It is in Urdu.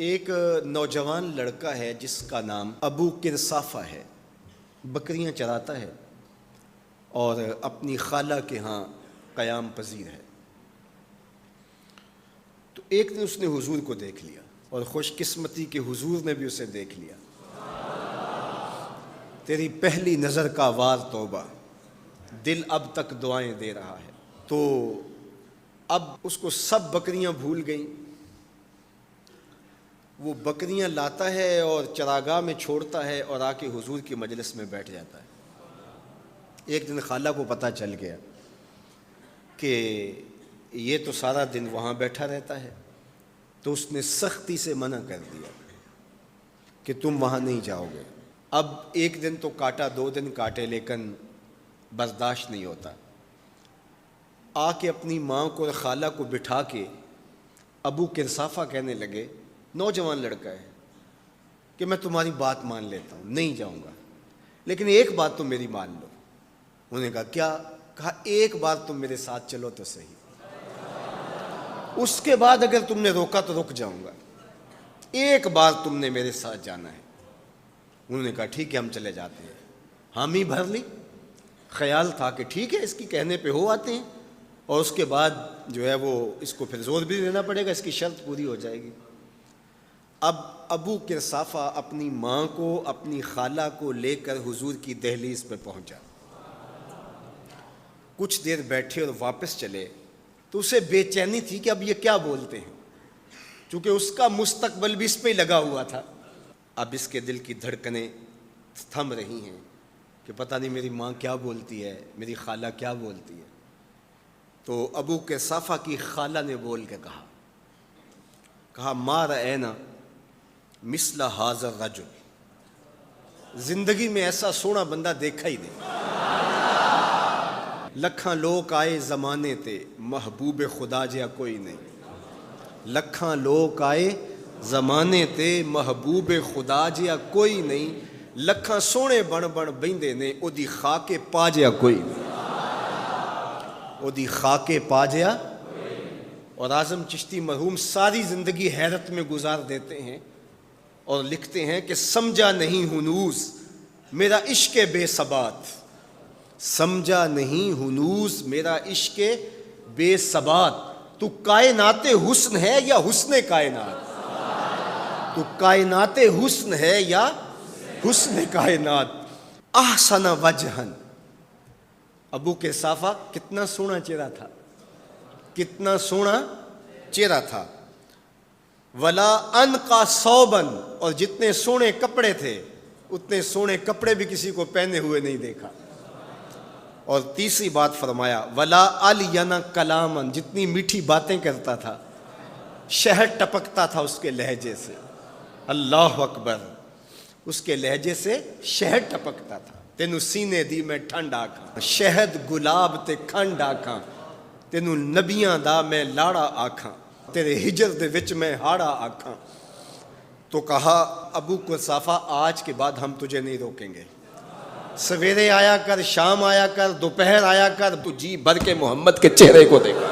ایک نوجوان لڑکا ہے جس کا نام ابو کرصافہ ہے، بکریاں چراتا ہے اور اپنی خالہ کے ہاں قیام پذیر ہے۔ تو ایک دن اس نے حضور کو دیکھ لیا اور خوش قسمتی کہ حضور نے بھی اسے دیکھ لیا۔ تیری پہلی نظر کا وار توبہ، دل اب تک دعائیں دے رہا ہے۔ تو اب اس کو سب بکریاں بھول گئیں، وہ بکریاں لاتا ہے اور چراگاہ میں چھوڑتا ہے اور آ کے حضور کی مجلس میں بیٹھ جاتا ہے۔ ایک دن خالہ کو پتہ چل گیا کہ یہ تو سارا دن وہاں بیٹھا رہتا ہے، تو اس نے سختی سے منع کر دیا کہ تم وہاں نہیں جاؤ گے۔ اب ایک دن تو کاٹا، 2 دن کاٹے، لیکن برداشت نہیں ہوتا۔ آ کے اپنی ماں کو اور خالہ کو بٹھا کے ابو کرصافہ کہنے لگے، نوجوان لڑکا ہے، کہ میں تمہاری بات مان لیتا ہوں، نہیں جاؤں گا، لیکن ایک بات تم میری مان لو۔ انہوں نے کہا کیا؟ کہا ایک بار تم میرے ساتھ چلو تو صحیح، اس کے بعد اگر تم نے روکا تو رک جاؤں گا، ایک بار تم نے میرے ساتھ جانا ہے۔ انہوں نے کہا ٹھیک ہے، ہم چلے جاتے ہیں۔ حامی بھر لی، خیال تھا کہ ٹھیک ہے اس کی کہنے پہ ہو آتے ہیں، اور اس کے بعد جو ہے وہ اس کو پھر زور بھی دینا پڑے گا، اس کی شرط پوری ہو جائے گی۔ اب ابو کرصافہ اپنی ماں کو، اپنی خالہ کو لے کر حضور کی دہلیز پہ پہنچا۔ کچھ دیر بیٹھے اور واپس چلے تو اسے بے چینی تھی کہ اب یہ کیا بولتے ہیں، چونکہ اس کا مستقبل بھی اس پہ لگا ہوا تھا۔ اب اس کے دل کی دھڑکنیں تھم رہی ہیں کہ پتہ نہیں میری ماں کیا بولتی ہے، میری خالہ کیا بولتی ہے۔ تو ابو کرصافہ کی خالہ نے بول کے کہا ما رأینا مثل ھذا الرجل، زندگی میں ایسا سونا بندہ دیکھا ہی نہیں۔ لکھاں لوگ آئے زمانے تے، محبوب خدا جیا کوئی نہیں۔ لکھاں لوگ آئے زمانے تے، محبوب خدا جیا کوئی نہیں۔ لکھاں سونے بن بہندے نے، او دی خاکے پا جیا کوئی نہیں، او دی خاکے پا جیا۔ اور اعظم چشتی مرحوم ساری زندگی حیرت میں گزار دیتے ہیں اور لکھتے ہیں کہ سمجھا نہیں ہنوز میرا عشق بے ثبات، سمجھا نہیں ہنوز میرا عشق بے ثبات۔ تو کائنات حسن ہے یا حسن کائنات؟ تو کائنات حسن ہے یا حسن کائنات؟ احسن وجہن، ابو کرصافہ کتنا سونا چہرہ تھا، کتنا سونا چہرہ تھا۔ ولا انقا ثوبن، اور جتنے سونے کپڑے تھے اتنے سونے کپڑے بھی کسی کو پہنے ہوئے نہیں دیکھا۔ اور تیسری بات فرمایا ولا الین کلامن، جتنی میٹھی باتیں کرتا تھا، شہد ٹپکتا تھا اس کے لہجے سے۔ اللہ اکبر، اس کے لہجے سے شہد ٹپکتا تھا۔ تینوں سینے دی میں ٹھنڈ آکھاں، شہد گلاب تے کھنڈ آکھاں، تینوں نبیاں دا میں لاڑا آکھاں، تیرے ہجر دے وچ میں ہاڑا آکھاں۔ تو کہا ابو کرصافہ آج کے بعد ہم تجھے نہیں روکیں گے، سویرے آیا کر، شام آیا کر، دوپہر آیا کر، تو جی بھر کے محمد کے چہرے کو دیکھا۔